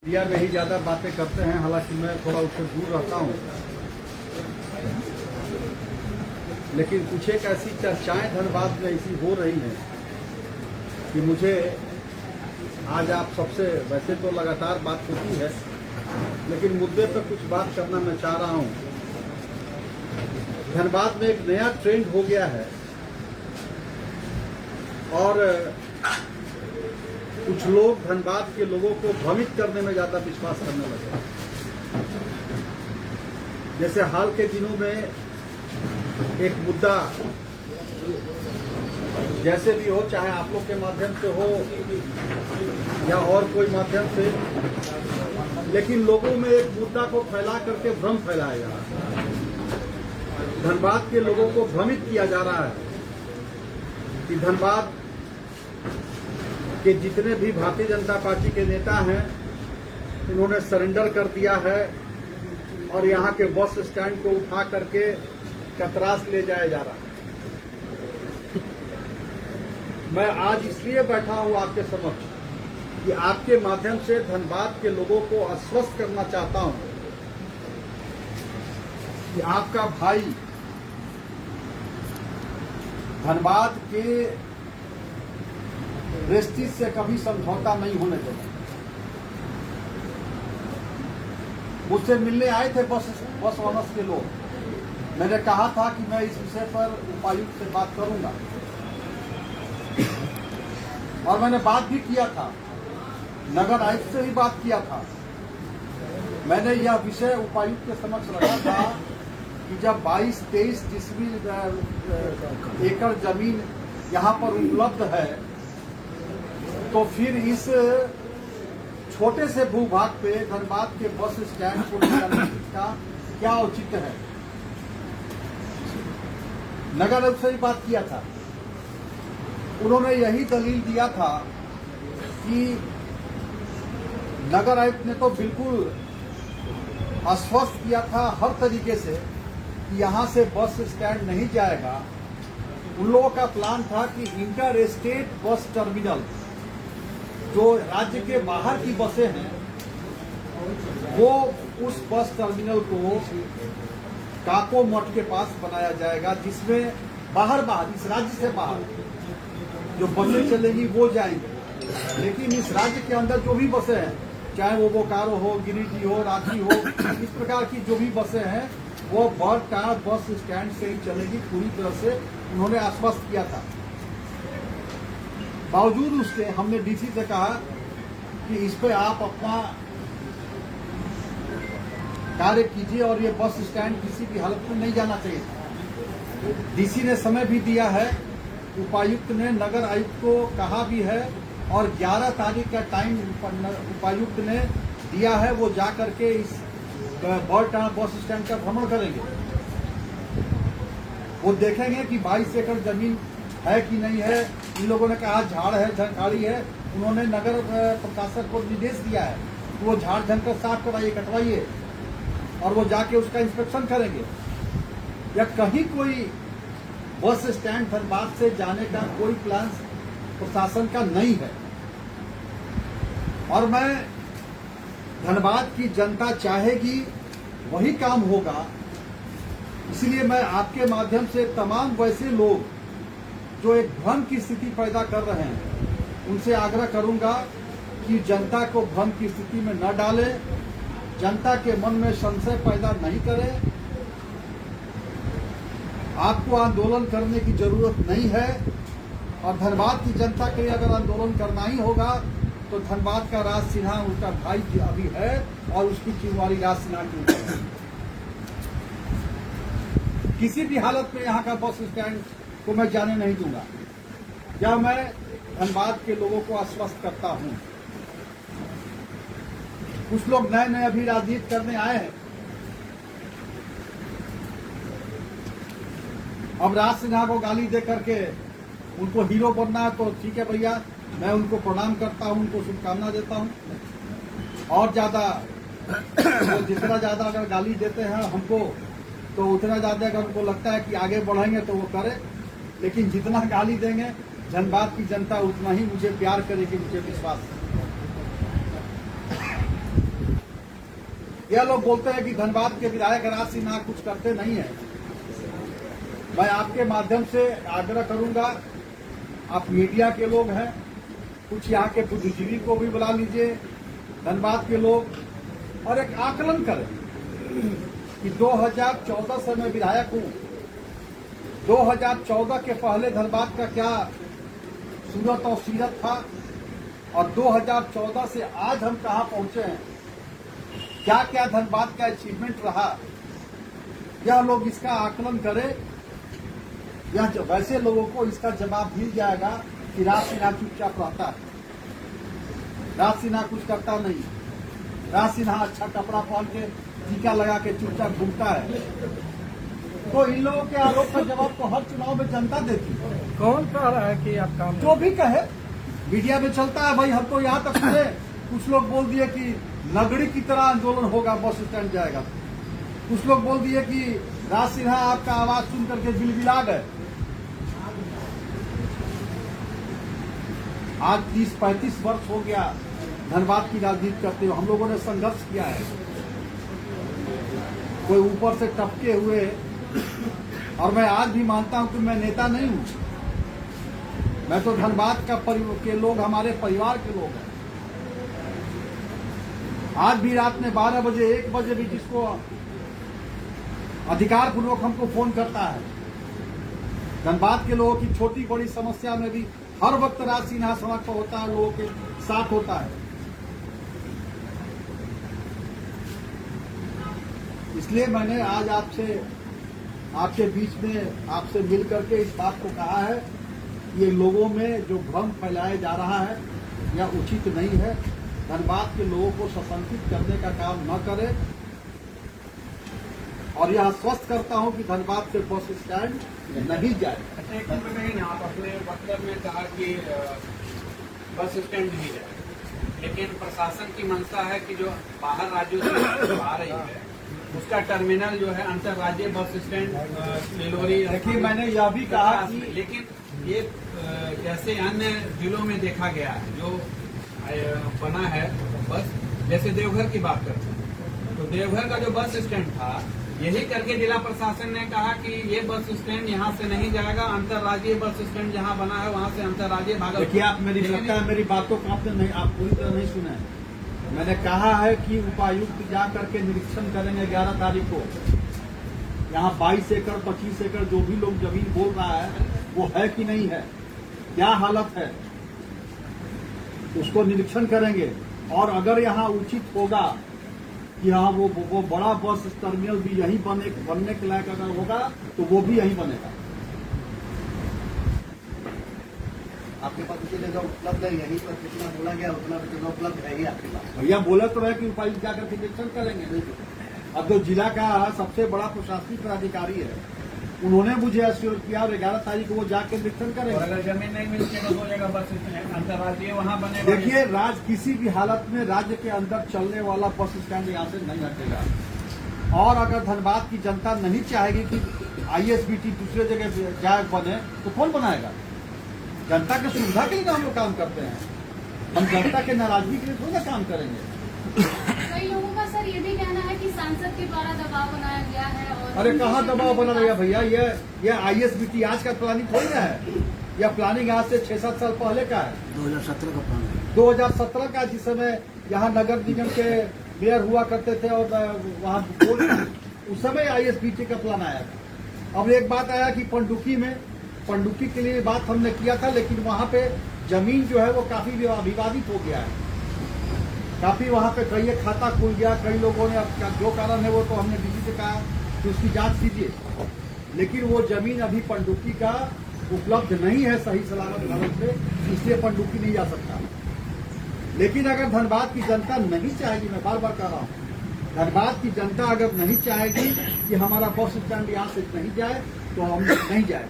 Media में ही ज्यादा बातें करते हैं, हालांकि मैं थोड़ा उससे दूर रहता हूं, लेकिन कुछ एक ऐसी चर्चाएं धनबाद में ऐसी हो रही हैं कि मुझे आज आप सबसे, वैसे तो लगातार बात होती है, लेकिन मुद्दे पर कुछ बात करना मैं चाह रहा हूं। धनबाद में एक नया ट्रेंड हो गया है और कुछ लोग धनबाद के लोगों को भ्रमित करने में ज्यादा विश्वास करने लगे। जैसे हाल के दिनों में एक मुद्दा, जैसे भी हो, चाहे आप लोग के माध्यम से हो या और कोई माध्यम से, लेकिन लोगों में एक मुद्दा को फैला करके भ्रम फैलाया जा रहा है। धनबाद के लोगों को भ्रमित किया जा रहा है कि धनबाद के जितने भी भारतीय जनता पार्टी के नेता हैं, उन्होंने सरेंडर कर दिया है और यहाँ के बस स्टैंड को उठा करके कतरास ले जाया जा रहा है। मैं आज इसलिए बैठा हूँ आपके समक्ष कि आपके माध्यम से धनबाद के लोगों को आश्वस्त करना चाहता हूँ कि आपका भाई धनबाद के प्रेस्टीज से कभी समझौता नहीं होने देगा। मुझसे मिलने आए थे बस ओनर्स के लोग। मैंने कहा था कि मैं इस विषय पर उपायुक्त से बात करूंगा और मैंने बात भी किया था, नगर आयुक्त से भी बात किया था। मैंने यह विषय उपायुक्त के समक्ष रखा था कि जब 22-23 एकड़ जमीन यहाँ पर उपलब्ध है, तो फिर इस छोटे से भूभाग पे धनबाद के बस स्टैंड को लगाने का क्या औचित्य है। नगर आयुक्त से ही बात किया था, उन्होंने यही दलील दिया था कि नगर आयुक्त ने तो बिल्कुल आश्वस्त किया था हर तरीके से कि यहाँ से बस स्टैंड नहीं जाएगा। उन लोगों का प्लान था कि इंटर स्टेट बस टर्मिनल, जो राज्य के बाहर की बसें हैं, वो उस बस टर्मिनल को काको मठ के पास बनाया जाएगा, जिसमें बाहर इस राज्य से बाहर जो बसें चलेंगी वो जाएंगी। लेकिन इस राज्य के अंदर जो भी बसें हैं, चाहे वो बोकारो हो, गिरिडीह हो, रांची हो, इस प्रकार की जो भी बसें हैं, वो बड़टार बस स्टैंड से ही चलेगी पूरी तरह से, उन्होंने आश्वस्त किया था। बावजूद उसके हमने डीसी से कहा कि इस पे आप अपना कार्य कीजिए और ये बस स्टैंड किसी भी हालत में नहीं जाना चाहिए। डीसी ने समय भी दिया है, उपायुक्त ने नगर आयुक्त को कहा भी है और 11 तारीख का टाइम उपायुक्त ने दिया है, वो जा करके इस बड़टाना बस स्टैंड का भ्रमण करेंगे। वो देखेंगे कि 22 एकड़ जमीन है कि नहीं है। इन लोगों ने कहा झाड़ है, झंखाड़ी है। उन्होंने नगर प्रशासक को निर्देश दिया है कि वो झाड़ झंकर साफ कराइए, कटवाइए, और वो जाके उसका इंस्पेक्शन करेंगे। या कहीं कोई बस स्टैंड धनबाद से जाने का कोई प्लान प्रशासन का नहीं है। और मैं धनबाद की जनता चाहेगी वही काम होगा। इसलिए मैं आपके माध्यम से तमाम वैसे लोग जो एक भ्रम की स्थिति पैदा कर रहे हैं, उनसे आग्रह करूंगा कि जनता को भ्रम की स्थिति में न डालें, जनता के मन में संशय पैदा नहीं करें। आपको आंदोलन करने की जरूरत नहीं है और धनबाद की जनता के लिए अगर आंदोलन करना ही होगा तो धनबाद का राज सिन्हा उनका भाई अभी है और उसकी जिम्मेवारी राज सिन्हा की ऊपर है। किसी भी हालत में यहाँ का बस स्टैंड को मैं जाने नहीं दूंगा। या मैं धनबाद के लोगों को आश्वस्त करता हूं। कुछ लोग नए नए अभी राजनीति करने आए हैं। अब राज सिन्हा को गाली दे करके उनको हीरो बनना है तो ठीक है भैया, मैं उनको प्रणाम करता हूं, उनको शुभकामना देता हूं। और ज्यादा वो जितना ज्यादा अगर गाली देते हैं हमको, तो उतना ज्यादा अगर उनको लगता है कि आगे बढ़ेंगे तो वो करे। लेकिन जितना गाली देंगे धनबाद की जनता उतना ही मुझे प्यार करेगी, मुझे विश्वास है। यह लोग बोलते हैं कि धनबाद के विधायक राज सिन्हा कुछ करते नहीं है। मैं आपके माध्यम से आग्रह करूंगा, आप मीडिया के लोग हैं, कुछ यहाँ के बुद्धिजीवी को भी बुला लीजिए, धनबाद के लोग, और एक आकलन करें कि 2014 से मैं विधायक हूं। 2014 के पहले धनबाद का क्या सूरत और सीरत था, और 2014 से आज हम कहां पहुंचे हैं, क्या क्या धनबाद का अचीवमेंट रहा, यह लोग इसका आकलन करें। यह वैसे लोगों को इसका जवाब मिल जाएगा कि राज सिन्हा चुपचाप रहता है, राज सिन्हा कुछ करता नहीं, राज सिन्हा अच्छा कपड़ा पहन के टीका लगा के चुपचाप घूमता है। तो इन लोगों के आरोप का जवाब तो हर चुनाव में जनता देती है। कौन कह रहा है कि आप काम जो भी कहे, मीडिया में चलता है भाई। हम तो यहाँ तक सुने, कुछ लोग बोल दिए कि नगरी की तरह आंदोलन होगा, बस स्टैंड जाएगा। कुछ लोग बोल दिए कि राज सिन्हा आपका आवाज सुन करके बिलबिला गए। आज 30-35 वर्ष हो गया धनबाद की राजनीति करते हुए, हम लोगों ने संघर्ष किया है। कोई ऊपर से टपके हुए, और मैं आज भी मानता हूं कि मैं नेता नहीं हूं। मैं तो धनबाद के लोग हमारे परिवार के लोग हैं। आज भी रात में 12 बजे 1 बजे भी जिसको अधिकार पूर्वक हमको फोन करता है, धनबाद के लोगों की छोटी बड़ी समस्या में भी हर वक्त राज सिन्हा समक्ष होता है, लोगों के साथ होता है। इसलिए मैंने आज आपके बीच में आपसे मिल करके इस बात को कहा है, ये लोगों में जो भ्रम फैलाया जा रहा है यह उचित नहीं है। धनबाद के लोगों को सशंकित करने का काम न करें, और यह आश्वस्त करता हूं कि धनबाद से बस स्टैंड नहीं जाए। आप अपने वक्तव्य में कहा कि बस स्टैंड नहीं जाए, लेकिन प्रशासन की मंशा है कि जो बाहर राज्यों से आ रही है उसका टर्मिनल जो है अंतर्राज्यीय बस स्टैंड लेलोरी। देखिए, मैंने यह भी कहा कि लेकिन ये जैसे अन्य जिलों में देखा गया है जो बना है बस, जैसे देवघर की बात करते हैं तो देवघर का जो बस स्टैंड था, यही करके जिला प्रशासन ने कहा कि ये बस स्टैंड यहाँ से नहीं जाएगा, अंतर्राज्यीय बस स्टैंड जहाँ बना है वहाँ से अंतर्राज्यीय भागलपुर। देखिए, आप मेरी बातों को आपने नहीं, आप पूरी तरह नहीं सुना है। मैंने कहा है कि उपायुक्त जा करके निरीक्षण करेंगे 11 तारीख को। यहाँ 22 एकड़ 25 एकड़ जो भी लोग जमीन बोल रहा है वो है कि नहीं है, क्या हालत है, उसको निरीक्षण करेंगे। और अगर यहाँ उचित होगा कि हाँ वो बड़ा बस टर्मिनल भी यहीं बनने के लायक अगर होगा तो वो भी यहीं बनेगा। आपके पास उसी जगह उपलब्ध है, यहीं पर कितना बोला गया उतना जगह उपलब्ध है ही आपके पास। भैया बोले तो है कि उपायुक्त जाकर के निरीक्षण करेंगे। अब तो जिला का सबसे बड़ा प्रशासनिक अधिकारी है, उन्होंने मुझे एश्योर किया, और 11 तारीख को वो जाकर निरीक्षण करेंगे। अगर जमीन नहीं मिलती तो हो जाएगा बस स्टैंड अंतर्राज्यीय वहाँ बनेगा। देखिए, किसी भी हालत में राज्य के अंदर चलने वाला बस स्टैंड यहाँ से नहीं हटेगा। और अगर धनबाद की जनता नहीं चाहेगी कि ISBT दूसरे जगह जाए बने तो कौन बनाएगा? जनता की सुविधा के लिए हम लोग काम करते हैं, हम जनता के नाराजगी के लिए थोड़ा काम करेंगे। कई लोगों का सर ये भी कहना है कि सांसद के द्वारा दबाव बनाया गया है। और अरे कहाँ दबाव बना गया भैया? ये ISBT आज का प्लानिंग थोड़ी ना है, यह प्लानिंग आज से 6-7 साल पहले का है। 2017 का प्लान है। 2017 का, जिस समय यहाँ नगर निगम के मेयर हुआ करते थे और वहाँ उस समय ISBT का प्लान आया था। अब एक बात आया कि पंडुकी के लिए बात हमने किया था, लेकिन वहाँ पे जमीन जो है वो काफी विवादित हो गया है, काफी वहाँ पे कई खाता खुल गया। कई लोगों ने, अब जो कारण है वो तो हमने डीसी से कहा कि उसकी जांच कीजिए, लेकिन वो जमीन अभी पंडुकी का उपलब्ध नहीं है सही सलामत हालत में, इसलिए पंडुकी नहीं जा सकता। लेकिन अगर धनबाद की जनता नहीं चाहेगी, मैं बार बार कह रहा हूँ, धनबाद की जनता अगर नहीं चाहेगी कि हमारा बस स्टैंड यहाँ से नहीं जाए तो हम नहीं जाए।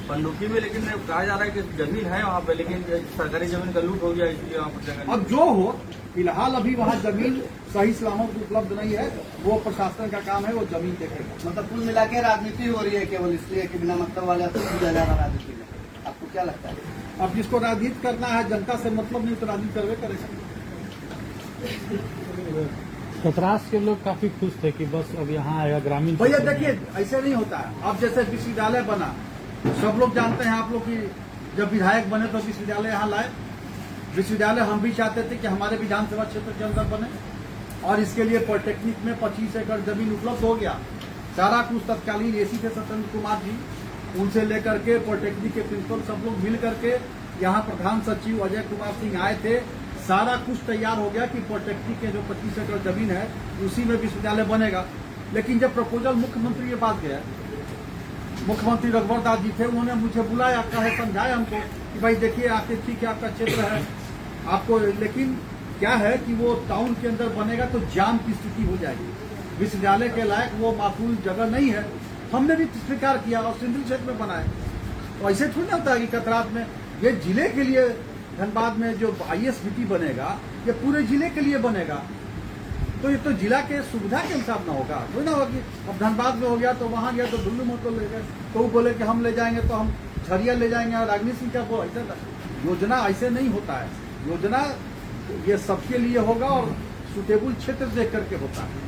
पंडुकी में लेकिन कहा जा रहा है कि जमीन है वहाँ पे, लेकिन सरकारी जमीन का लूट हो गया, इसलिए वहाँ पर जगह। अब जो हो, फिलहाल अभी वहाँ जमीन सही सलामत उपलब्ध नहीं है, वो प्रशासन का काम है, वो जमीन देखेगा। मतलब कुल मिला के राजनीति हो रही है केवल इसलिए कि बिना मतलब वाले किया जा रहा राजनीति में। आपको क्या लगता है? अब जिसको राजनीति करना है, जनता से मतलब नहीं तो राजनीति करवे करेगा। खतरास के लोग काफी खुश थे कि बस अब यहाँ आएगा ग्रामीण भैया क्षेत्र में। देखिए ऐसे नहीं होता है। अब जैसे विश्वविद्यालय बना, सब लोग जानते हैं आप लोग की जब विधायक बने तो विश्वविद्यालय यहाँ लाए। विश्वविद्यालय हम भी चाहते थे कि हमारे विधानसभा क्षेत्र के अंदर बने और इसके लिए पॉलिटेक्निक में 25 एकड़ जमीन उपलब्ध हो गया। सारा कुछ तत्कालीन एसी थे सत्येंद्र कुमार जी, उनसे लेकर के पॉलिटेक्निक के प्रिंसिपल सब लोग मिल करके यहाँ प्रधान सचिव अजय कुमार सिंह आए थे। सारा कुछ तैयार हो गया कि पॉलिटेक्निक के जो 25 एकड़ जमीन है उसी में विश्वविद्यालय बनेगा। लेकिन जब प्रपोजल मुख्यमंत्री के पास गया, मुख्यमंत्री रघुवर दास जी थे, उन्होंने मुझे बुलाया, कहे समझाया हमको कि भाई देखिए आपके ठीक है, आपका क्षेत्र है आपको, लेकिन क्या है कि वो टाउन के अंदर बनेगा तो जाम की स्थिति हो जाएगी। विश्वविद्यालय के लायक वो माकूल जगह नहीं है। हमने भी स्वीकार किया और सिंधु क्षेत्र में बनाए। तो ऐसे थोड़ी ना होता है कि कतरात में ये जिले के लिए, धनबाद में जो ISBT बनेगा ये पूरे जिले के लिए बनेगा, तो ये तो जिला के सुविधा के हिसाब ना होगा। थोड़ी ना होगा कि अब धनबाद में हो गया तो वहां गया तो ढुल्लू मोटो ले गए, तो वो बोले कि हम ले जाएंगे तो हम झरिया ले जाएंगे और रागनी सिंह का वो ऐसा योजना ऐसे नहीं होता है। योजना ये सबके लिए होगा और सुटेबल क्षेत्र देख करके होता है।